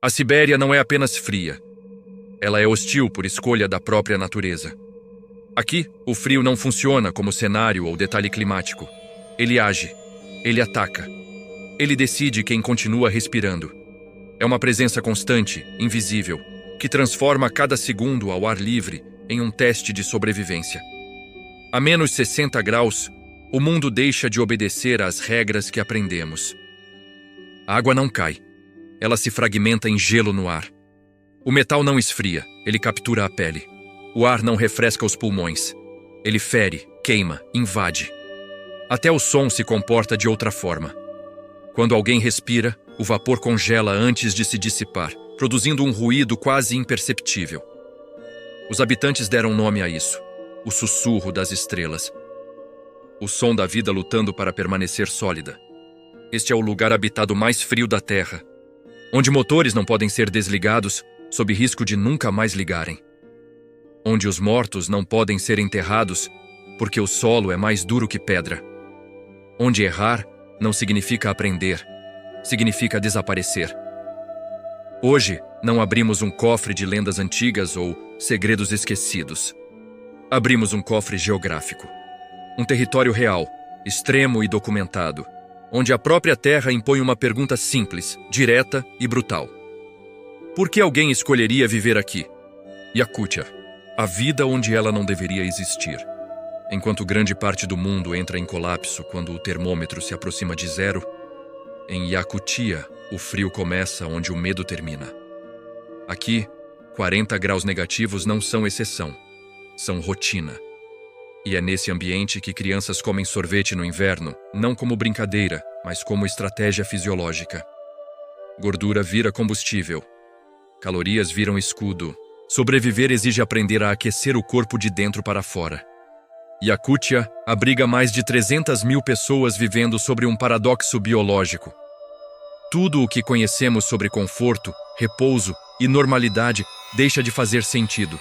A Sibéria não é apenas fria. Ela é hostil por escolha da própria natureza. Aqui, o frio não funciona como cenário ou detalhe climático. Ele age, ele ataca. Ele decide quem continua respirando. É uma presença constante, invisível, que transforma cada segundo ao ar livre em um teste de sobrevivência. A menos 60 graus, o mundo deixa de obedecer às regras que aprendemos. A água não cai. Ela se fragmenta em gelo no ar. O metal não esfria, ele captura a pele. O ar não refresca os pulmões. Ele fere, queima, invade. Até o som se comporta de outra forma. Quando alguém respira, o vapor congela antes de se dissipar, produzindo um ruído quase imperceptível. Os habitantes deram nome a isso: o sussurro das estrelas. O som da vida lutando para permanecer sólida. Este é o lugar habitado mais frio da Terra, onde motores não podem ser desligados sob risco de nunca mais ligarem. Onde os mortos não podem ser enterrados porque o solo é mais duro que pedra. Onde errar não significa aprender, significa desaparecer. Hoje, não abrimos um cofre de lendas antigas ou segredos esquecidos. Abrimos um cofre geográfico. Um território real, extremo e documentado, onde a própria terra impõe uma pergunta simples, direta e brutal. Por que alguém escolheria viver aqui? Yakutia, a vida onde ela não deveria existir. Enquanto grande parte do mundo entra em colapso quando o termômetro se aproxima de zero, em Yakutia, o frio começa onde o medo termina. Aqui, 40 graus negativos não são exceção, são rotina. E é nesse ambiente que crianças comem sorvete no inverno, não como brincadeira, mas como estratégia fisiológica. Gordura vira combustível. Calorias viram escudo. Sobreviver exige aprender a aquecer o corpo de dentro para fora. Yakutia abriga mais de 300 mil pessoas vivendo sobre um paradoxo biológico. Tudo o que conhecemos sobre conforto, repouso e normalidade deixa de fazer sentido.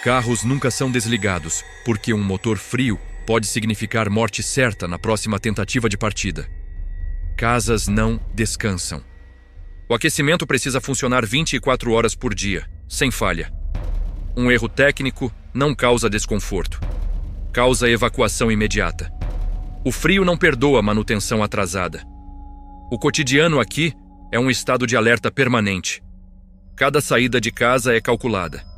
Carros nunca são desligados, porque um motor frio pode significar morte certa na próxima tentativa de partida. Casas não descansam. O aquecimento precisa funcionar 24 horas por dia, sem falha. Um erro técnico não causa desconforto. Causa evacuação imediata. O frio não perdoa manutenção atrasada. O cotidiano aqui é um estado de alerta permanente. Cada saída de casa é calculada.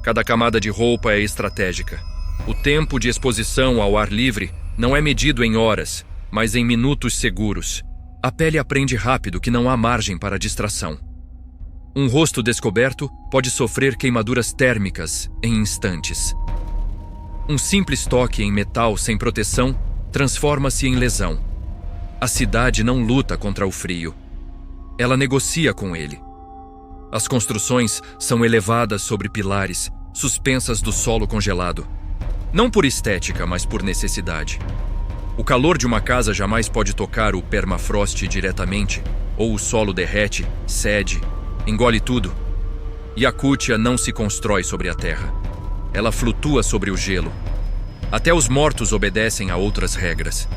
Cada camada de roupa é estratégica. O tempo de exposição ao ar livre não é medido em horas, mas em minutos seguros. A pele aprende rápido que não há margem para distração. Um rosto descoberto pode sofrer queimaduras térmicas em instantes. Um simples toque em metal sem proteção transforma-se em lesão. A cidade não luta contra o frio. Ela negocia com ele. As construções são elevadas sobre pilares, suspensas do solo congelado. Não por estética, mas por necessidade. O calor de uma casa jamais pode tocar o permafrost diretamente, ou o solo derrete, cede, engole tudo. Yakutia não se constrói sobre a terra. Ela flutua sobre o gelo. Até os mortos obedecem a outras regras.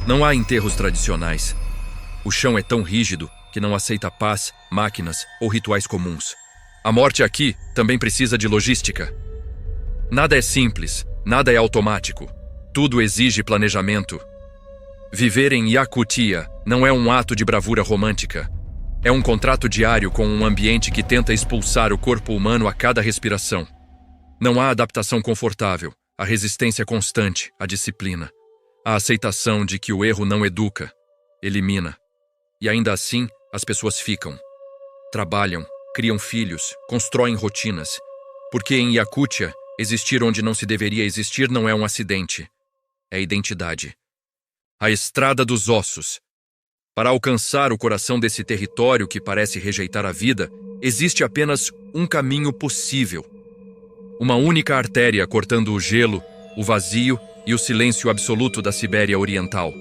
Não há enterros tradicionais. O chão é tão rígido que não aceita paz, máquinas ou rituais comuns. A morte aqui também precisa de logística. Nada é simples, nada é automático. Tudo exige planejamento. Viver em Yakutia não é um ato de bravura romântica. É um contrato diário com um ambiente que tenta expulsar o corpo humano a cada respiração. Não há adaptação confortável, a resistência constante, a disciplina. A aceitação de que o erro não educa, elimina. E ainda assim, as pessoas ficam. Trabalham, criam filhos, constroem rotinas. Porque em Yakutia, existir onde não se deveria existir não é um acidente. É identidade. A estrada dos ossos. Para alcançar o coração desse território que parece rejeitar a vida, existe apenas um caminho possível. Uma única artéria cortando o gelo, o vazio e o silêncio absoluto da Sibéria Oriental.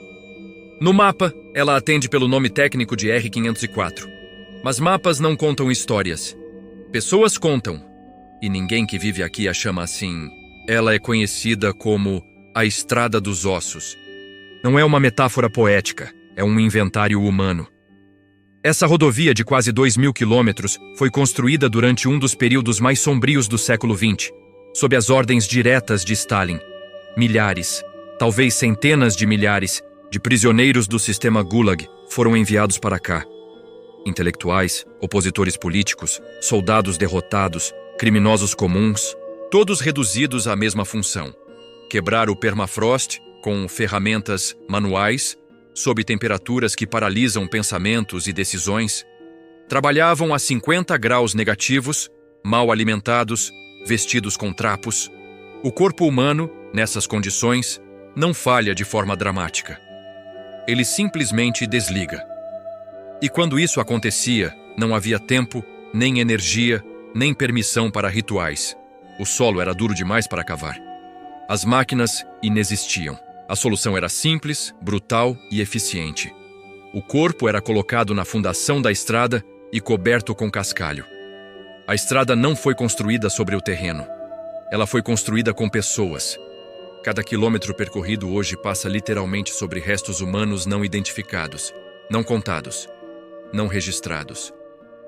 No mapa, ela atende pelo nome técnico de R504. Mas mapas não contam histórias. Pessoas contam. E ninguém que vive aqui a chama assim. Ela é conhecida como a Estrada dos Ossos. Não é uma metáfora poética, é um inventário humano. Essa rodovia de quase 2.000 quilômetros foi construída durante um dos períodos mais sombrios do século XX, sob as ordens diretas de Stalin. Milhares, talvez centenas de milhares, de prisioneiros do sistema Gulag foram enviados para cá. Intelectuais, opositores políticos, soldados derrotados, criminosos comuns, todos reduzidos à mesma função: quebrar o permafrost com ferramentas manuais, sob temperaturas que paralisam pensamentos e decisões. Trabalhavam a 50 graus negativos, mal alimentados, vestidos com trapos. O corpo humano, nessas condições, não falha de forma dramática. Ele simplesmente desliga. E quando isso acontecia, não havia tempo, nem energia, nem permissão para rituais. O solo era duro demais para cavar. As máquinas inexistiam. A solução era simples, brutal e eficiente. O corpo era colocado na fundação da estrada e coberto com cascalho. A estrada não foi construída sobre o terreno. Ela foi construída com pessoas. Cada quilômetro percorrido hoje passa literalmente sobre restos humanos não identificados, não contados, não registrados.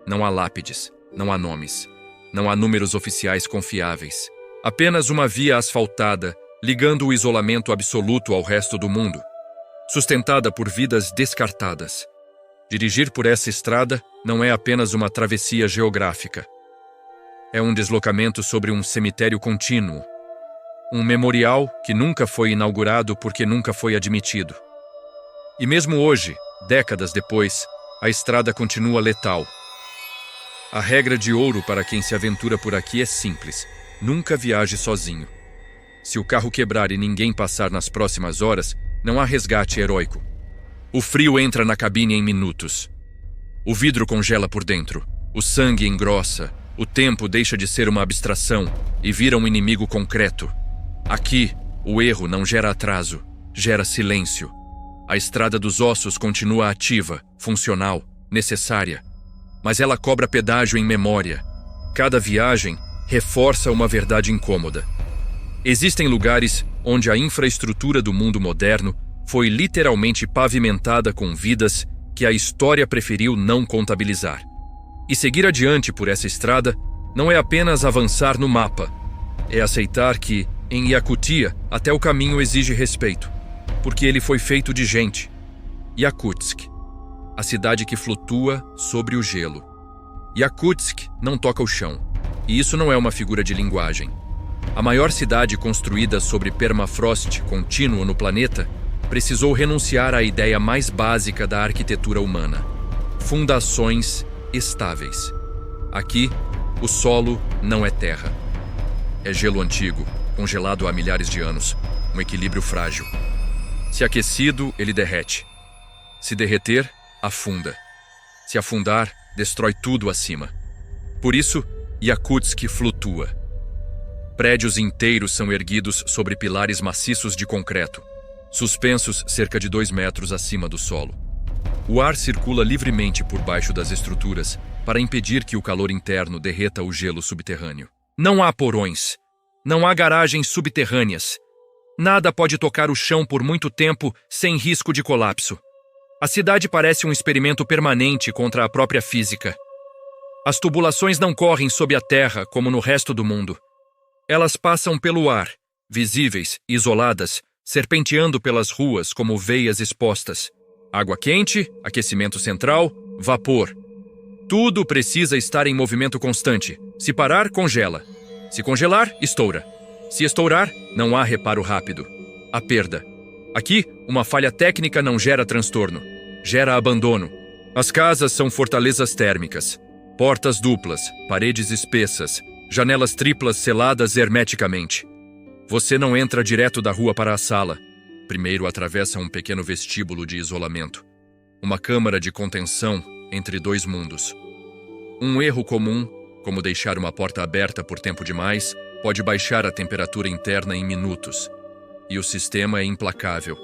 Não há lápides, não há nomes, não há números oficiais confiáveis. Apenas uma via asfaltada, ligando o isolamento absoluto ao resto do mundo, sustentada por vidas descartadas. Dirigir por essa estrada não é apenas uma travessia geográfica. É um deslocamento sobre um cemitério contínuo, um memorial que nunca foi inaugurado porque nunca foi admitido. E mesmo hoje, décadas depois, a estrada continua letal. A regra de ouro para quem se aventura por aqui é simples: nunca viaje sozinho. Se o carro quebrar e ninguém passar nas próximas horas, não há resgate heróico. O frio entra na cabine em minutos. O vidro congela por dentro. O sangue engrossa. O tempo deixa de ser uma abstração e vira um inimigo concreto. Aqui, o erro não gera atraso, gera silêncio. A estrada dos ossos continua ativa, funcional, necessária. Mas ela cobra pedágio em memória. Cada viagem reforça uma verdade incômoda. Existem lugares onde a infraestrutura do mundo moderno foi literalmente pavimentada com vidas que a história preferiu não contabilizar. E seguir adiante por essa estrada não é apenas avançar no mapa, é aceitar que, em Yakutia, até o caminho exige respeito, porque ele foi feito de gente. Yakutsk, a cidade que flutua sobre o gelo. Yakutsk não toca o chão, e isso não é uma figura de linguagem. A maior cidade construída sobre permafrost contínuo no planeta precisou renunciar à ideia mais básica da arquitetura humana: fundações estáveis. Aqui, o solo não é terra. É gelo antigo, congelado há milhares de anos, um equilíbrio frágil. Se aquecido, ele derrete. Se derreter, afunda. Se afundar, destrói tudo acima. Por isso, Yakutsk flutua. Prédios inteiros são erguidos sobre pilares maciços de concreto, suspensos cerca de 2 metros acima do solo. O ar circula livremente por baixo das estruturas para impedir que o calor interno derreta o gelo subterrâneo. Não há porões. Não há garagens subterrâneas. Nada pode tocar o chão por muito tempo sem risco de colapso. A cidade parece um experimento permanente contra a própria física. As tubulações não correm sob a terra como no resto do mundo. Elas passam pelo ar, visíveis, isoladas, serpenteando pelas ruas como veias expostas. Água quente, aquecimento central, vapor. Tudo precisa estar em movimento constante. Se parar, congela. Se congelar, estoura. Se estourar, não há reparo rápido. Há perda. Aqui, uma falha técnica não gera transtorno. Gera abandono. As casas são fortalezas térmicas. Portas duplas, paredes espessas, janelas triplas seladas hermeticamente. Você não entra direto da rua para a sala. Primeiro atravessa um pequeno vestíbulo de isolamento. Uma câmara de contenção entre 2 mundos. Um erro comum, como deixar uma porta aberta por tempo demais, pode baixar a temperatura interna em minutos. E o sistema é implacável.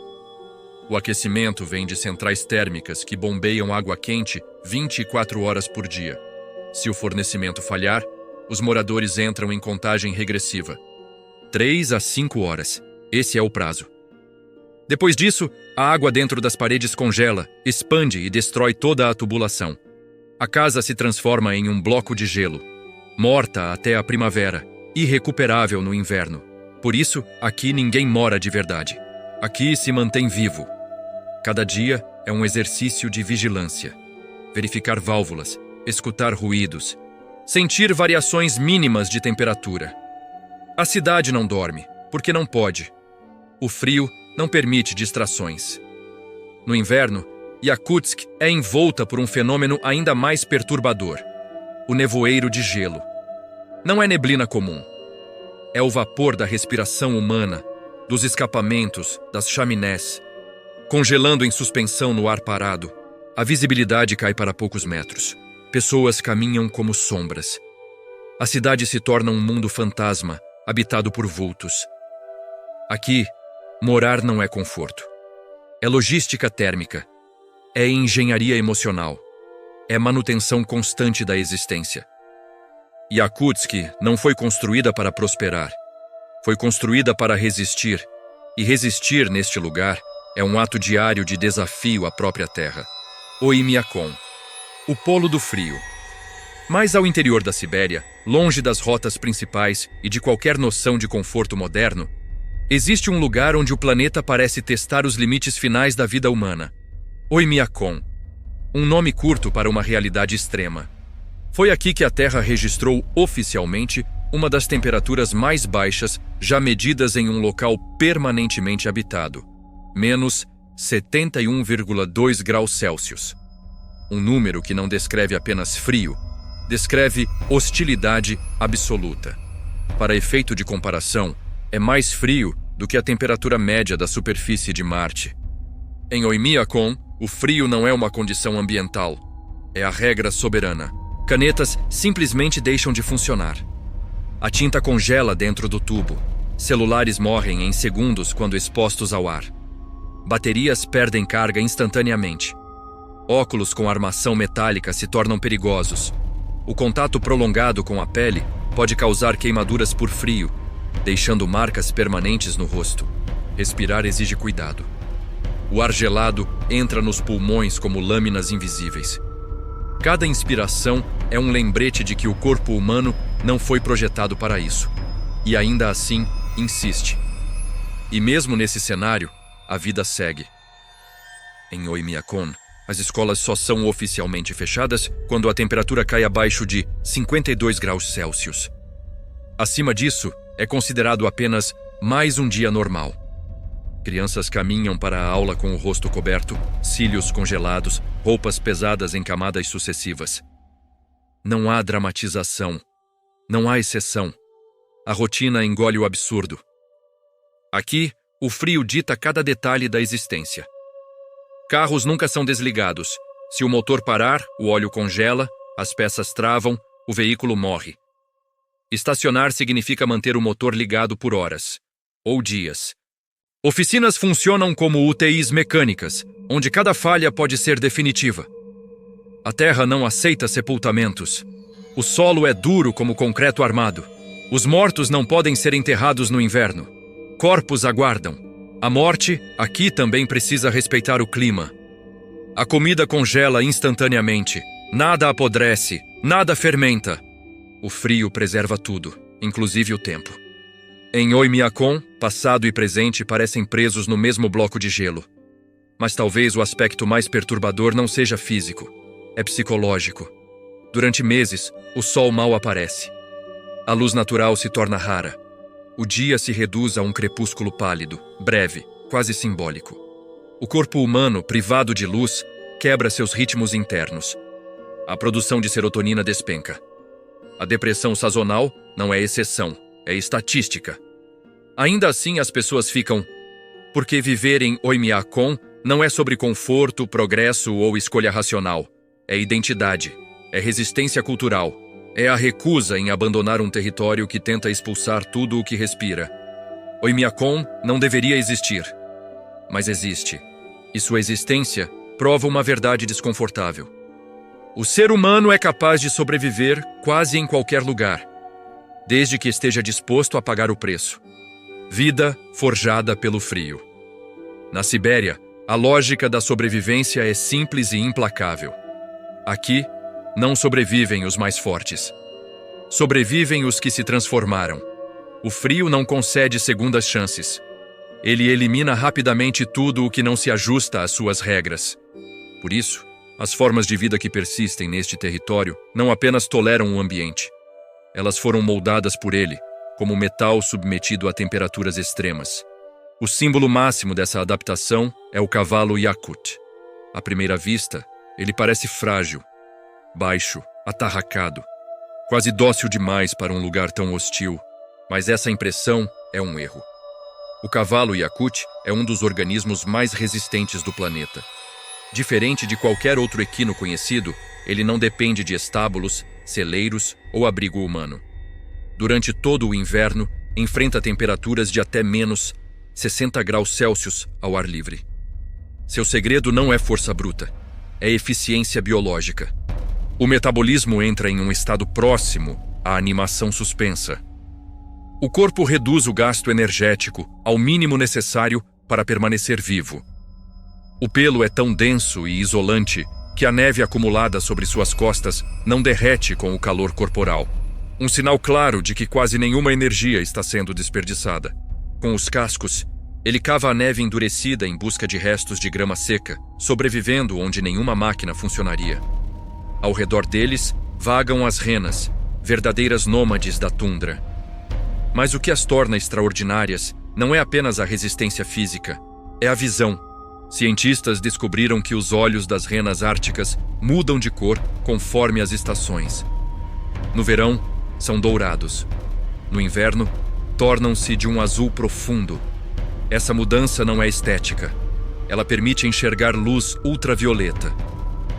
O aquecimento vem de centrais térmicas que bombeiam água quente 24 horas por dia. Se o fornecimento falhar, os moradores entram em contagem regressiva. 3 a 5 horas. Esse é o prazo. Depois disso, a água dentro das paredes congela, expande e destrói toda a tubulação. A casa se transforma em um bloco de gelo, morta até a primavera, irrecuperável no inverno. Por isso, aqui ninguém mora de verdade. Aqui se mantém vivo. Cada dia é um exercício de vigilância. Verificar válvulas, escutar ruídos, sentir variações mínimas de temperatura. A cidade não dorme, porque não pode. O frio não permite distrações. No inverno, Yakutsk é envolta por um fenômeno ainda mais perturbador: o nevoeiro de gelo. Não é neblina comum. É o vapor da respiração humana, dos escapamentos, das chaminés. Congelando em suspensão no ar parado, a visibilidade cai para poucos metros. Pessoas caminham como sombras. A cidade se torna um mundo fantasma, habitado por vultos. Aqui, morar não é conforto. É logística térmica. É engenharia emocional. É manutenção constante da existência. Yakutsk não foi construída para prosperar. Foi construída para resistir. E resistir neste lugar é um ato diário de desafio à própria terra. Oymyakon, o polo do frio. Mais ao interior da Sibéria, longe das rotas principais e de qualquer noção de conforto moderno, existe um lugar onde o planeta parece testar os limites finais da vida humana. Oymyakon, um nome curto para uma realidade extrema. Foi aqui que a Terra registrou oficialmente uma das temperaturas mais baixas já medidas em um local permanentemente habitado, menos 71,2 graus Celsius. Um número que não descreve apenas frio, descreve hostilidade absoluta. Para efeito de comparação, é mais frio do que a temperatura média da superfície de Marte. Em Oymyakon, o frio não é uma condição ambiental, é a regra soberana. Canetas simplesmente deixam de funcionar. A tinta congela dentro do tubo. Celulares morrem em segundos quando expostos ao ar. Baterias perdem carga instantaneamente. Óculos com armação metálica se tornam perigosos. O contato prolongado com a pele pode causar queimaduras por frio, deixando marcas permanentes no rosto. Respirar exige cuidado. O ar gelado entra nos pulmões como lâminas invisíveis. Cada inspiração é um lembrete de que o corpo humano não foi projetado para isso. E ainda assim, insiste. E mesmo nesse cenário, a vida segue. Em Oymyakon, as escolas só são oficialmente fechadas quando a temperatura cai abaixo de 52 graus Celsius. Acima disso, é considerado apenas mais um dia normal. Crianças caminham para a aula com o rosto coberto, cílios congelados, roupas pesadas em camadas sucessivas. Não há dramatização. Não há exceção. A rotina engole o absurdo. Aqui, o frio dita cada detalhe da existência. Carros nunca são desligados. Se o motor parar, o óleo congela, as peças travam, o veículo morre. Estacionar significa manter o motor ligado por horas, ou dias. Oficinas funcionam como UTIs mecânicas, onde cada falha pode ser definitiva. A terra não aceita sepultamentos. O solo é duro como concreto armado. Os mortos não podem ser enterrados no inverno. Corpos aguardam. A morte, aqui, também precisa respeitar o clima. A comida congela instantaneamente. Nada apodrece, nada fermenta. O frio preserva tudo, inclusive o tempo. Em Oymyakon, passado e presente parecem presos no mesmo bloco de gelo. Mas talvez o aspecto mais perturbador não seja físico, é psicológico. Durante meses, o sol mal aparece. A luz natural se torna rara. O dia se reduz a um crepúsculo pálido, breve, quase simbólico. O corpo humano, privado de luz, quebra seus ritmos internos. A produção de serotonina despenca. A depressão sazonal não é exceção, é estatística. Ainda assim, as pessoas ficam... Porque viver em Oymyakon não é sobre conforto, progresso ou escolha racional. É identidade, é resistência cultural, é a recusa em abandonar um território que tenta expulsar tudo o que respira. Oymyakon não deveria existir, mas existe. E sua existência prova uma verdade desconfortável. O ser humano é capaz de sobreviver quase em qualquer lugar, desde que esteja disposto a pagar o preço. Vida forjada pelo frio. Na Sibéria, a lógica da sobrevivência é simples e implacável. Aqui, não sobrevivem os mais fortes. Sobrevivem os que se transformaram. O frio não concede segundas chances. Ele elimina rapidamente tudo o que não se ajusta às suas regras. Por isso, as formas de vida que persistem neste território não apenas toleram o ambiente. Elas foram moldadas por ele, como metal submetido a temperaturas extremas. O símbolo máximo dessa adaptação é o cavalo Yakut. À primeira vista, ele parece frágil, baixo, atarracado, quase dócil demais para um lugar tão hostil, mas essa impressão é um erro. O cavalo Yakut é um dos organismos mais resistentes do planeta. Diferente de qualquer outro equino conhecido, ele não depende de estábulos, celeiros ou abrigo humano. Durante todo o inverno, enfrenta temperaturas de até menos 60 graus Celsius ao ar livre. Seu segredo não é força bruta, é eficiência biológica. O metabolismo entra em um estado próximo à animação suspensa. O corpo reduz o gasto energético ao mínimo necessário para permanecer vivo. O pelo é tão denso e isolante que a neve acumulada sobre suas costas não derrete com o calor corporal. Um sinal claro de que quase nenhuma energia está sendo desperdiçada. Com os cascos, ele cava a neve endurecida em busca de restos de grama seca, sobrevivendo onde nenhuma máquina funcionaria. Ao redor deles, vagam as renas, verdadeiras nômades da tundra. Mas o que as torna extraordinárias não é apenas a resistência física, é a visão. Cientistas descobriram que os olhos das renas árticas mudam de cor conforme as estações. No verão, são dourados. No inverno, tornam-se de um azul profundo. Essa mudança não é estética. Ela permite enxergar luz ultravioleta.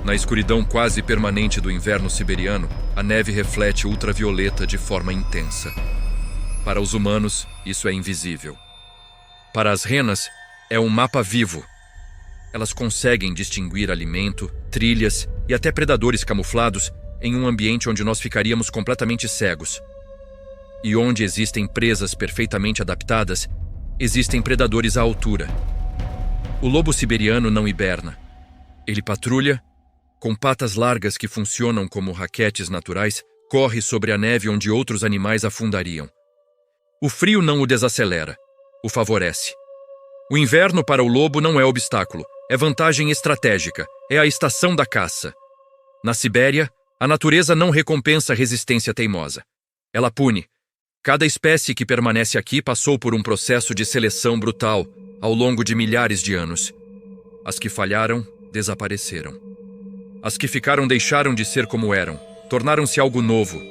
Na escuridão quase permanente do inverno siberiano, a neve reflete ultravioleta de forma intensa. Para os humanos, isso é invisível. Para as renas, é um mapa vivo. Elas conseguem distinguir alimento, trilhas e até predadores camuflados em um ambiente onde nós ficaríamos completamente cegos. E onde existem presas perfeitamente adaptadas, existem predadores à altura. O lobo siberiano não hiberna. Ele patrulha, com patas largas que funcionam como raquetes naturais, corre sobre a neve onde outros animais afundariam. O frio não o desacelera, o favorece. O inverno para o lobo não é obstáculo, é vantagem estratégica, é a estação da caça. Na Sibéria, a natureza não recompensa resistência teimosa. Ela pune. Cada espécie que permanece aqui passou por um processo de seleção brutal ao longo de milhares de anos. As que falharam, desapareceram. As que ficaram deixaram de ser como eram, tornaram-se algo novo.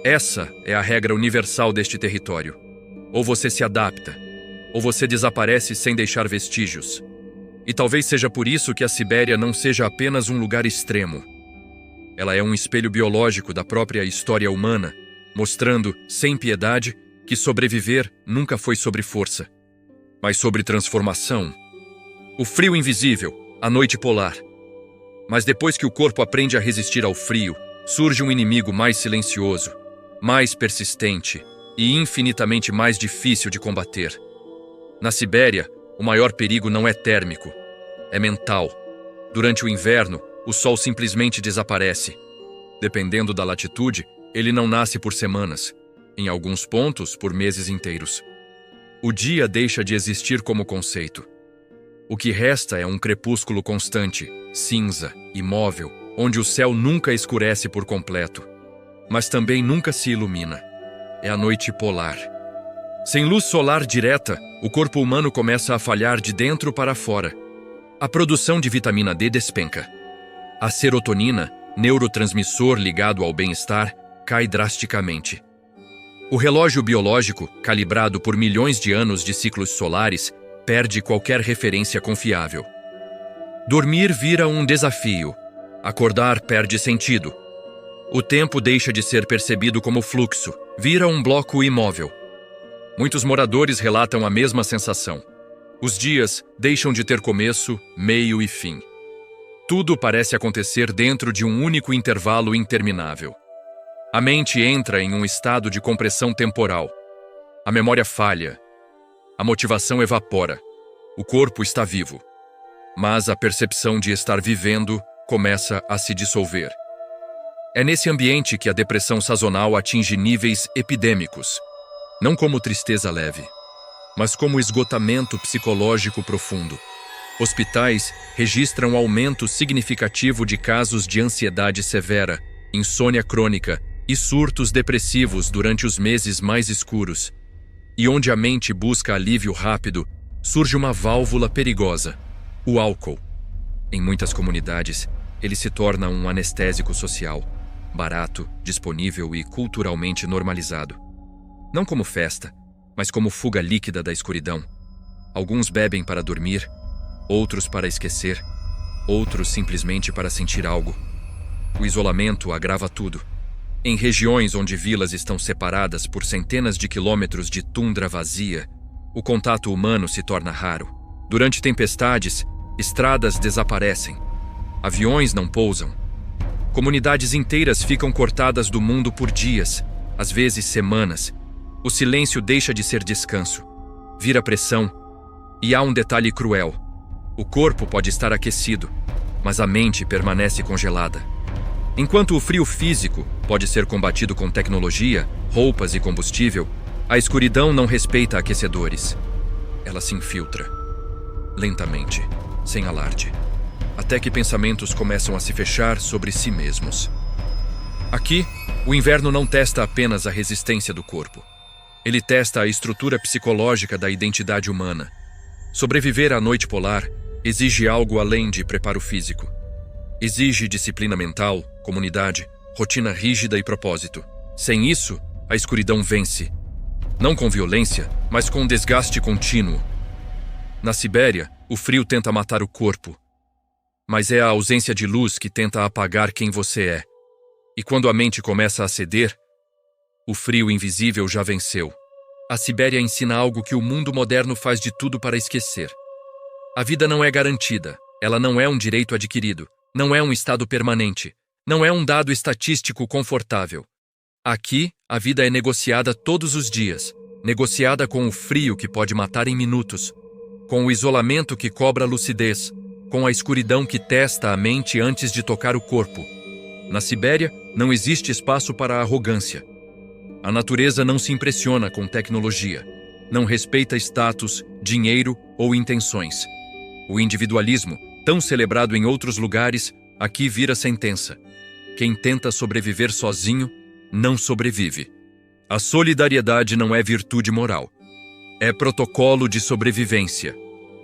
Essa é a regra universal deste território. Ou você se adapta, ou você desaparece sem deixar vestígios. E talvez seja por isso que a Sibéria não seja apenas um lugar extremo. Ela é um espelho biológico da própria história humana, mostrando, sem piedade, que sobreviver nunca foi sobre força, mas sobre transformação. O frio invisível, a noite polar. Mas depois que o corpo aprende a resistir ao frio, surge um inimigo mais silencioso, mais persistente e infinitamente mais difícil de combater. Na Sibéria, o maior perigo não é térmico, é mental. Durante o inverno, o sol simplesmente desaparece. Dependendo da latitude, ele não nasce por semanas, em alguns pontos por meses inteiros. O dia deixa de existir como conceito. O que resta é um crepúsculo constante, cinza, imóvel, onde o céu nunca escurece por completo, mas também nunca se ilumina. É a noite polar. Sem luz solar direta, o corpo humano começa a falhar de dentro para fora. A produção de vitamina D despenca. A serotonina, neurotransmissor ligado ao bem-estar, cai drasticamente. O relógio biológico, calibrado por milhões de anos de ciclos solares, perde qualquer referência confiável. Dormir vira um desafio. Acordar perde sentido. O tempo deixa de ser percebido como fluxo, vira um bloco imóvel. Muitos moradores relatam a mesma sensação. Os dias deixam de ter começo, meio e fim. Tudo parece acontecer dentro de um único intervalo interminável. A mente entra em um estado de compressão temporal. A memória falha. A motivação evapora. O corpo está vivo, mas a percepção de estar vivendo começa a se dissolver. É nesse ambiente que a depressão sazonal atinge níveis epidêmicos, não como tristeza leve, mas como esgotamento psicológico profundo. Hospitais registram aumento significativo de casos de ansiedade severa, insônia crônica e surtos depressivos durante os meses mais escuros. E onde a mente busca alívio rápido, surge uma válvula perigosa: o álcool. Em muitas comunidades, ele se torna um anestésico social, barato, disponível e culturalmente normalizado. Não como festa, mas como fuga líquida da escuridão. Alguns bebem para dormir, outros para esquecer, outros simplesmente para sentir algo. O isolamento agrava tudo. Em regiões onde vilas estão separadas por centenas de quilômetros de tundra vazia, o contato humano se torna raro. Durante tempestades, estradas desaparecem. Aviões não pousam. Comunidades inteiras ficam cortadas do mundo por dias, às vezes semanas. O silêncio deixa de ser descanso, vira pressão. E há um detalhe cruel: o corpo pode estar aquecido, mas a mente permanece congelada. Enquanto o frio físico pode ser combatido com tecnologia, roupas e combustível, a escuridão não respeita aquecedores. Ela se infiltra, lentamente, sem alarde, até que pensamentos começam a se fechar sobre si mesmos. Aqui, o inverno não testa apenas a resistência do corpo. Ele testa a estrutura psicológica da identidade humana. Sobreviver à noite polar exige algo além de preparo físico. Exige disciplina mental, comunidade, rotina rígida e propósito. Sem isso, a escuridão vence. Não com violência, mas com desgaste contínuo. Na Sibéria, o frio tenta matar o corpo. Mas é a ausência de luz que tenta apagar quem você é. E quando a mente começa a ceder, o frio invisível já venceu. A Sibéria ensina algo que o mundo moderno faz de tudo para esquecer. A vida não é garantida, ela não é um direito adquirido, não é um estado permanente, não é um dado estatístico confortável. Aqui, a vida é negociada todos os dias, negociada com o frio que pode matar em minutos, com o isolamento que cobra a lucidez, com a escuridão que testa a mente antes de tocar o corpo. Na Sibéria, não existe espaço para a arrogância. A natureza não se impressiona com tecnologia, não respeita status, dinheiro ou intenções. O individualismo, tão celebrado em outros lugares, aqui vira sentença. Quem tenta sobreviver sozinho, não sobrevive. A solidariedade não é virtude moral. É protocolo de sobrevivência.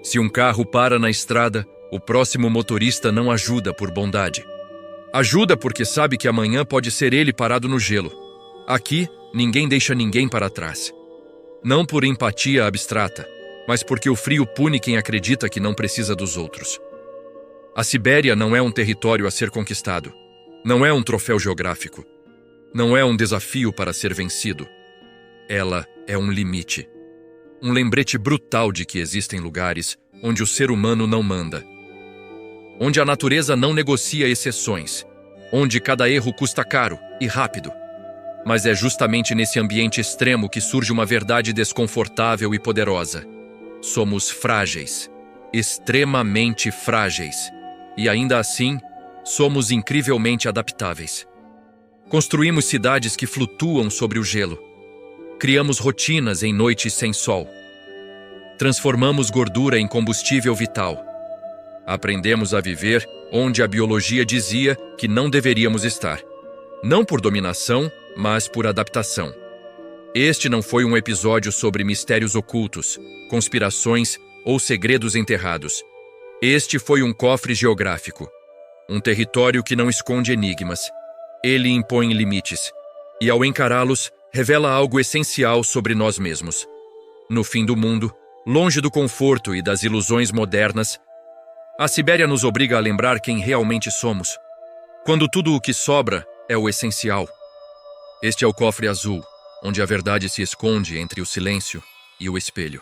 Se um carro para na estrada, o próximo motorista não ajuda por bondade. Ajuda porque sabe que amanhã pode ser ele parado no gelo. Aqui, ninguém deixa ninguém para trás. Não por empatia abstrata, mas porque o frio pune quem acredita que não precisa dos outros. A Sibéria não é um território a ser conquistado. Não é um troféu geográfico. Não é um desafio para ser vencido. Ela é um limite. Um lembrete brutal de que existem lugares onde o ser humano não manda. Onde a natureza não negocia exceções. Onde cada erro custa caro e rápido. Mas é justamente nesse ambiente extremo que surge uma verdade desconfortável e poderosa. Somos frágeis, extremamente frágeis. E ainda assim, somos incrivelmente adaptáveis. Construímos cidades que flutuam sobre o gelo. Criamos rotinas em noites sem sol. Transformamos gordura em combustível vital. Aprendemos a viver onde a biologia dizia que não deveríamos estar. Não por dominação, mas por adaptação. Este não foi um episódio sobre mistérios ocultos, conspirações ou segredos enterrados. Este foi um cofre geográfico. Um território que não esconde enigmas. Ele impõe limites. E ao encará-los, revela algo essencial sobre nós mesmos. No fim do mundo, longe do conforto e das ilusões modernas, a Sibéria nos obriga a lembrar quem realmente somos. Quando tudo o que sobra é o essencial. Este é o cofre azul, onde a verdade se esconde entre o silêncio e o espelho.